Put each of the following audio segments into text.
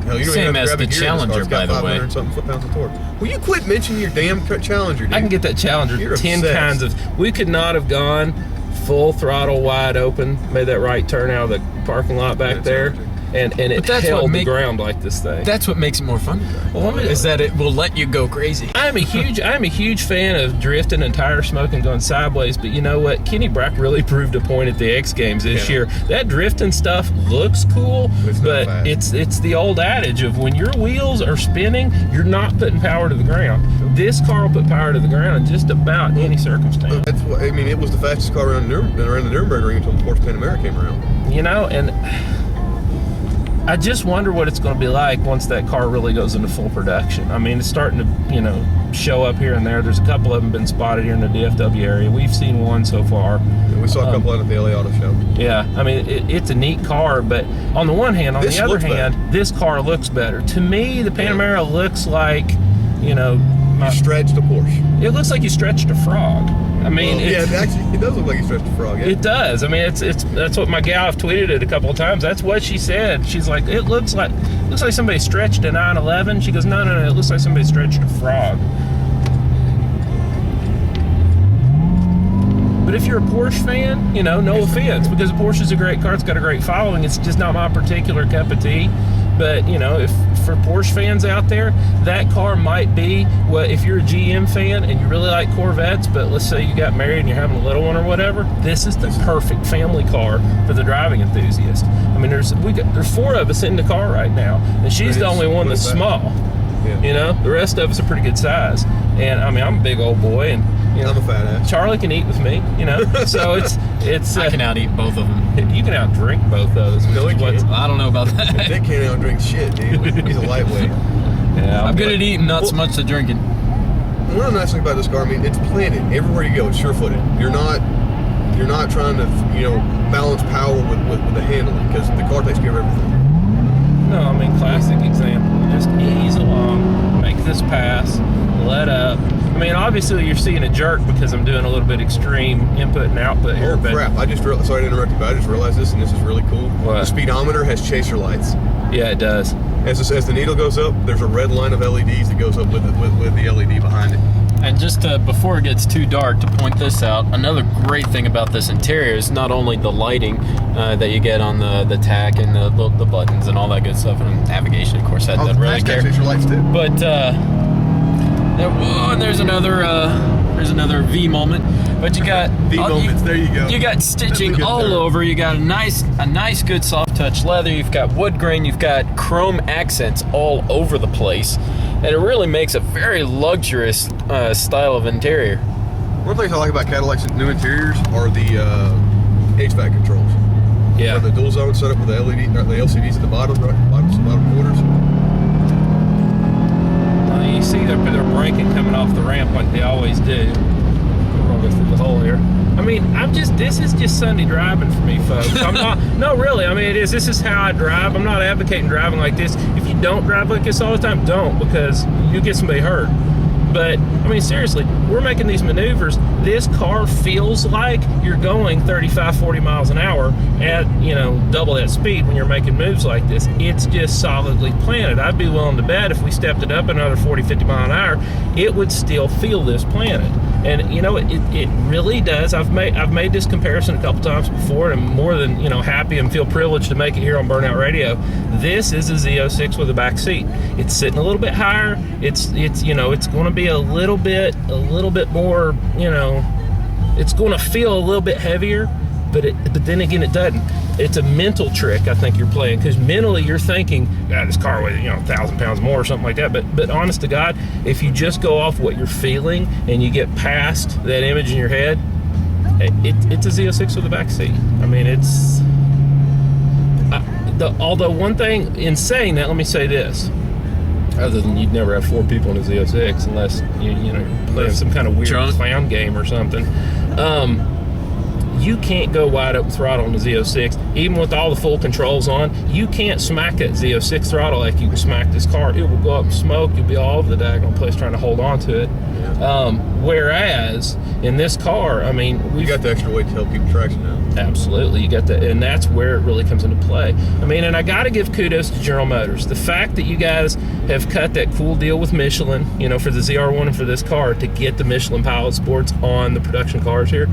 Hell, you Same as the Challenger, by the way. Something foot-pounds of torque. Will you quit mentioning your damn Challenger, dude? I can get that Challenger. You're 10 obsessed. kinds of. We could not have gone full throttle wide open, made that right turn out of the parking lot back there, and it held the ground like this thing. That's what makes it more fun to drive. Well, is that it will let you go crazy. I'm a huge fan of drifting and tire smoking going sideways, but you know what? Kenny Brack really proved a point at the X Games this year. That drifting stuff looks cool, but it's the old adage of when your wheels are spinning, you're not putting power to the ground. This car will put power to the ground in just about any circumstance. That's what, I mean, it was the fastest car around the Nürburgring ring until the Porsche Panamera came around. You know, and I just wonder what it's going to be like once that car really goes into full production. I mean, it's starting to, you know, show up here and there. There's a couple of them been spotted here in the DFW area. We've seen one so far. Yeah, we saw a couple out at the LA Auto Show. Yeah, I mean, it's a neat car, but on the one hand, on the other hand, this car looks better. To me, the Panamera looks like, you know, you stretched a Porsche. It looks like you stretched a frog. I mean, well, it does look like you stretched a frog. Yeah. It does. I mean, that's what my gal, I've tweeted it a couple of times. That's what she said. She's like, it looks like somebody stretched a 911. She goes, no, it looks like somebody stretched a frog. But if you're a Porsche fan, you know, no offense, because Porsche's a great car. It's got a great following. It's just not my particular cup of tea. But, you know, if for Porsche fans out there, that car might be what, if you're a GM fan and you really like Corvettes, but let's say you got married and you're having a little one or whatever, this is the perfect family car for the driving enthusiast. I mean, there's 4 of us in the car right now, and she's the only one that's small. Yeah. You know, the rest of us are pretty good size. And I mean, I'm a big old boy, and you know, I'm a fat ass. Charlie can eat with me, you know. So it's I can out-eat both of them. You can out-drink both of those. No, he can't. I don't know about that. Dick can't out-drink shit, dude. He's a lightweight. Yeah, I'm good at eating, not so much to drinking. One of the nice things about this car, I mean, it's planted everywhere you go. It's sure-footed. You're not trying to, you know, balance power with the handling, because the car takes care of everything. No, I mean, classic example. Just ease along, make this pass, let up. I mean, obviously you're seeing a jerk because I'm doing a little bit extreme input and output here. Oh crap! Sorry to interrupt you, but I just realized this, and this is really cool. What? The speedometer has chaser lights. Yeah, it does. As the needle goes up, there's a red line of LEDs that goes up with the LED behind it. And just before it gets too dark, to point this out, another great thing about this interior is not only the lighting that you get on the tack and the buttons and all that good stuff, and navigation, of course, that doesn't really care. Chaser lights too. But and there's another V moment. But you got V moments. There you go. You got stitching all over. You got a nice good soft touch leather. You've got wood grain. You've got chrome accents all over the place, and it really makes a very luxurious style of interior. One of the things I like about Cadillac's new interiors are the HVAC controls. Yeah. The dual zone setup with the LCDs at the bottom, right? Bottom quarters. You see they're braking coming off the ramp like they always do. I'll go through the hole here. I mean, this is just Sunday driving for me, folks. I'm not, no, really, I mean, it is. This is how I drive. I'm not advocating driving like this. If you don't drive like this all the time, don't, because you'll get somebody hurt. But, I mean, seriously, we're making these maneuvers. This car feels like you're going 35, 40 miles an hour at, you know, double that speed when you're making moves like this. It's just solidly planted. I'd be willing to bet if we stepped it up another 40, 50 mile an hour, it would still feel this planted. And, you know, it really does. I've made this comparison a couple times before, and I'm more than, you know, happy and feel privileged to make it here on Burnout Radio. This is a Z06 with a back seat. It's sitting a little bit higher. It's you know, it's going to be a little bit more, you know, it's going to feel a little bit heavier, but then again, it doesn't. It's a mental trick I think you're playing, because mentally you're thinking, God, this car weighs, you know, 1,000 pounds more or something like that. But honest to God, if you just go off what you're feeling and you get past that image in your head, it's a Z06 with a back seat. I mean, it's although one thing in saying that, let me say this. Other than you'd never have 4 people in a Z06 unless you know, playing some kind of weird clown game or something. You can't go wide open throttle on the Z06, even with all the full controls on. You can't smack that Z06 throttle like you can smack this car. It will go up in smoke. You'll be all over the diagonal place trying to hold on to it. Whereas in this car, I mean, you got the extra weight to help keep the traction down. Absolutely, you got that, and that's where it really comes into play. I mean, and I got to give kudos to General Motors. The fact that you guys have cut that cool deal with Michelin, you know, for the ZR1 and for this car to get the Michelin Pilot Sports on the production cars here.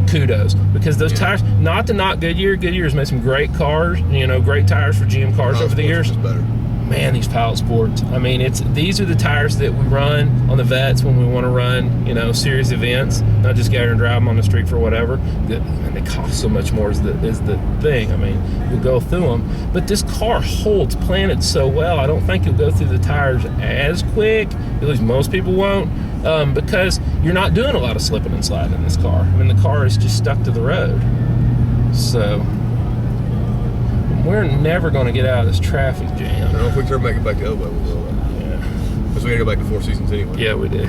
Kudos, because those tires, not to knock Goodyear. Goodyear's made some great cars, you know, great tires for GM cars over the years. Better. Man, these Pilot Sports. I mean, these are the tires that we run on the vets when we want to run, you know, serious events, not just get out and drive them on the street for whatever. And they cost so much more is the thing. I mean, you'll go through them, but this car holds planted so well. I don't think you'll go through the tires as quick. At least most people won't, because you're not doing a lot of slipping and sliding in this car. I mean, the car is just stuck to the road. So we're never going to get out of this traffic jam. I don't know if we can make it back to Elbow. Yeah. Because we got to go back to Four Seasons anyway. Yeah, we do.